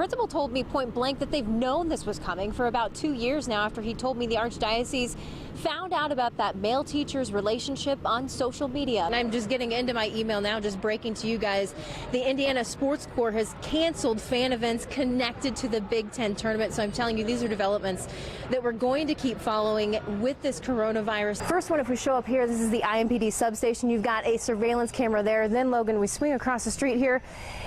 principal told me point blank that they've known this was coming for about 2 years now, after he told me the Archdiocese found out about that male teacher's relationship on social media. And I'm just getting into my email now, just breaking to you guys. The Indiana Sports Corps has canceled fan events connected to the Big Ten tournament. So I'm telling you, these are developments that we're going to keep following with this coronavirus. First one, if we show up here, this is the IMPD substation. You've got a surveillance camera there. Then, Logan, we swing across the street here.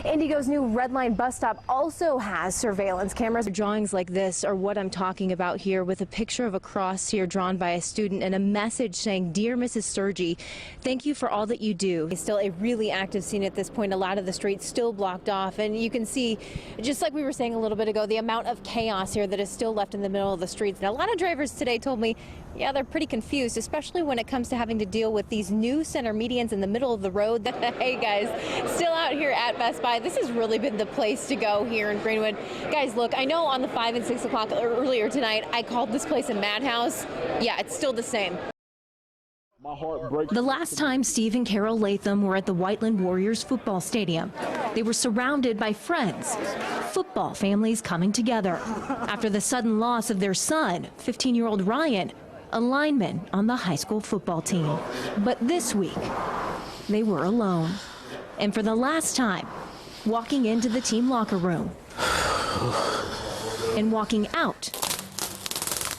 Indigo's new Red Line bus stop also has surveillance cameras. Drawings like this are what I'm talking about here, with a picture of a cross here drawn by a student and a message saying, "Dear Mrs. Sturgey, thank you for all that you do." It's still a really active scene at this point. A lot of the streets still blocked off, and you can see, just like we were saying a little bit ago, the amount of chaos here that is still left in the middle of the streets. And a lot of drivers today told me, yeah, they're pretty confused, especially when it comes to having to deal with these new center medians in the middle of the road. Hey guys, still out here at Best Buy. This has really been the place to go here in Greenwood. Guys, look, I know on the 5 and 6 o'clock earlier tonight, I called this place a madhouse. Yeah, it's still the same. My heart breaks. The last time Steve and Carol Latham were at the Whiteland Warriors football stadium, they were surrounded by friends, football families coming together after the sudden loss of their son, 15-year-old Ryan, a lineman on the high school football team. But this week, they were alone. And for the last time, walking into the team locker room and walking out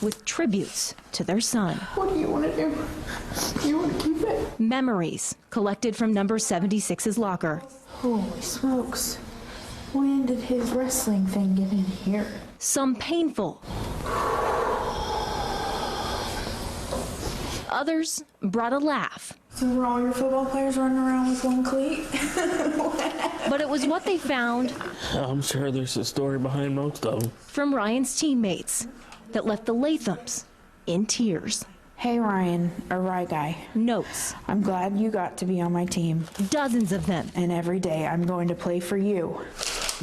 with tributes to their son. What do you want to do? You want to keep it? Memories collected from number 76's locker. Holy smokes. When did his wrestling thing get in here? Some painful. Others brought a laugh. So were all your football players running around with one cleat? But it was what they found. I'm sure there's a story behind most of them. From Ryan's teammates that left the Lathams in tears. Hey Ryan, or Rye Guy. Notes. I'm glad you got to be on my team. Dozens of them. And every day I'm going to play for you.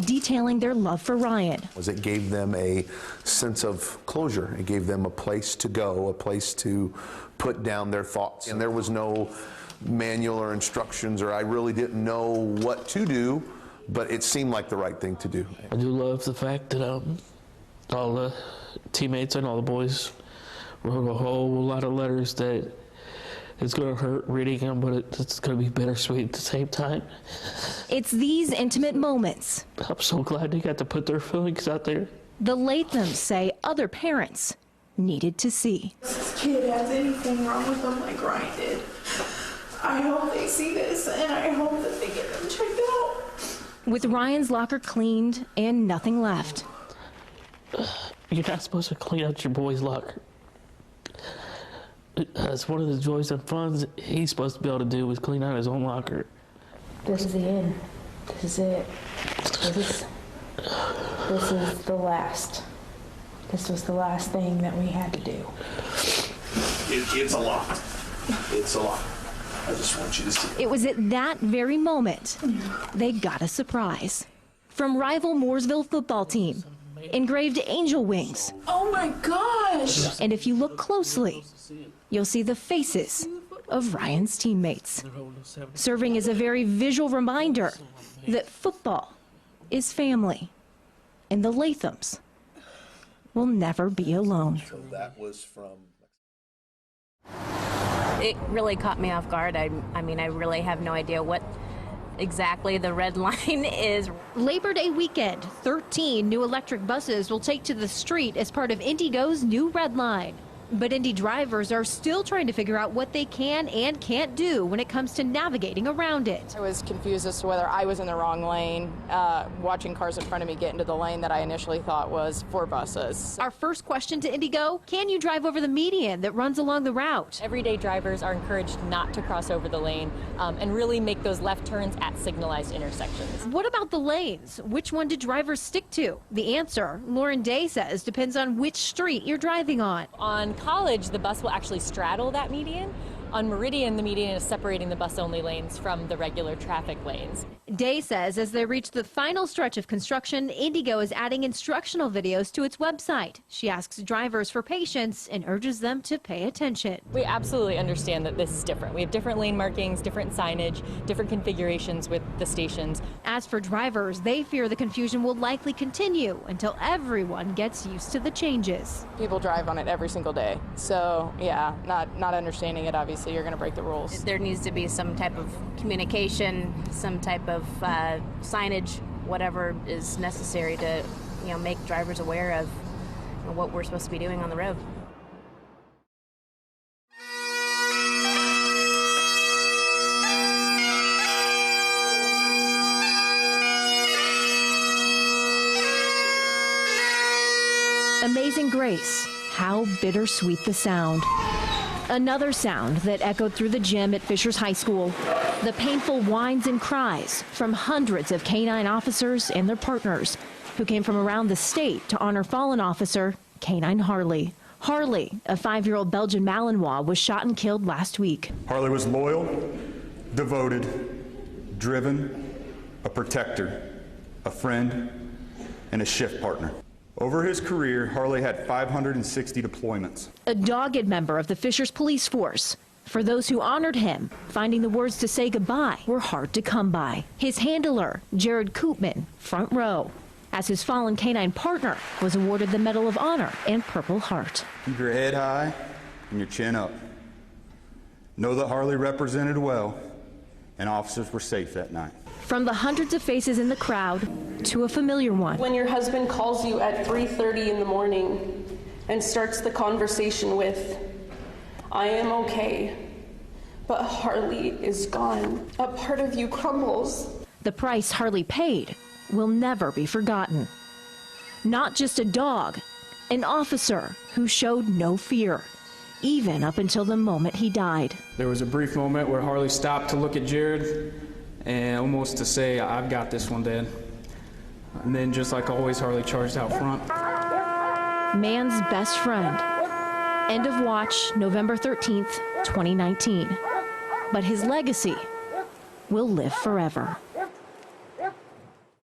Detailing their love for Ryan. It gave them a sense of closure. It gave them a place to go, a place to put down their thoughts. And there was no manual or instructions, or I really didn't know what to do, but it seemed like the right thing to do. I do love the fact that all the teammates and all the boys wrote a whole lot of letters that it's going to hurt reading them, but it's going to be bittersweet at the same time. It's these intimate moments. I'm so glad they got to put their feelings out there. The Lathams say other parents needed to see. If this kid has anything wrong with them like Ryan did, I hope they see this, and I hope that they get them checked out. With Ryan's locker cleaned and nothing left. You're not supposed to clean out your boy's locker. That's one of the joys and funs he's supposed to be able to do, is clean out his own locker. This is the end. This is it. This is the last. This was the last thing that we had to do. It's a lot. It's a lot. I just want you to see it. It was at that very moment they got a surprise. From rival Mooresville football team, engraved angel wings. Oh my gosh! And if you look closely, you'll see the faces of Ryan's teammates, serving as a very visual reminder that football is family, and the Lathams will never be alone. So that was from... It really caught me off guard. I mean, I really have no idea what exactly the red line is. Labor Day weekend, 13 new electric buses will take to the street as part of Indigo's new Red Line. But Indy drivers are still trying to figure out what they can and can't do when it comes to navigating around it. I was confused as to whether I was in the wrong lane, watching cars in front of me get into the lane that I initially thought was for buses. Our first question to Indigo, can you drive over the median that runs along the route? Everyday drivers are encouraged not to cross over the lane and really make those left turns at signalized intersections. What about the lanes? Which one do drivers stick to? The answer, Lauren Day says, depends on which street you're driving on. On College, the bus will actually straddle that median, On Meridian, the median is separating the bus-only lanes from the regular traffic lanes. Day says as they reach the final stretch of construction, Indigo is adding instructional videos to its website. She asks drivers for patience and urges them to pay attention. We absolutely understand that this is different. We have different lane markings, different signage, different configurations with the stations. As for drivers, they fear the confusion will likely continue until everyone gets used to the changes. People drive on it every single day. So, yeah, not understanding it, obviously, you're going to break the rules. There needs to be some type of communication, some type of signage, whatever is necessary to, make drivers aware of what we're supposed to be doing on the road. Amazing Grace, how bittersweet the sound. Another sound that echoed through the gym at Fishers High School. The painful whines and cries from hundreds of K-9 officers and their partners who came from around the state to honor fallen officer K-9 Harley. Harley, a 5-year-old Belgian Malinois, was shot and killed last week. Harley was loyal, devoted, driven, a protector, a friend, and a shift partner. Over his career, Harley had 560 deployments. A dogged member of the Fishers police force. For those who honored him, finding the words to say goodbye were hard to come by. His handler, Jared Koopman, front row, as his fallen K-9 partner was awarded the Medal of Honor and Purple Heart. Keep your head high and your chin up. Know that Harley represented well, and officers were safe that night. From the hundreds of faces in the crowd to a familiar one. When your husband calls you at 3:30 in the morning and starts the conversation with, "I am okay, but Harley is gone," a part of you crumbles. The price Harley paid will never be forgotten. Not just a dog, an officer who showed no fear, even up until the moment he died. There was a brief moment where Harley stopped to look at Jared and almost to say, "I've got this one, Dad." And then, just like always, Harley charged out front. Man's best friend. End of watch, November 13th, 2019. But his legacy will live forever.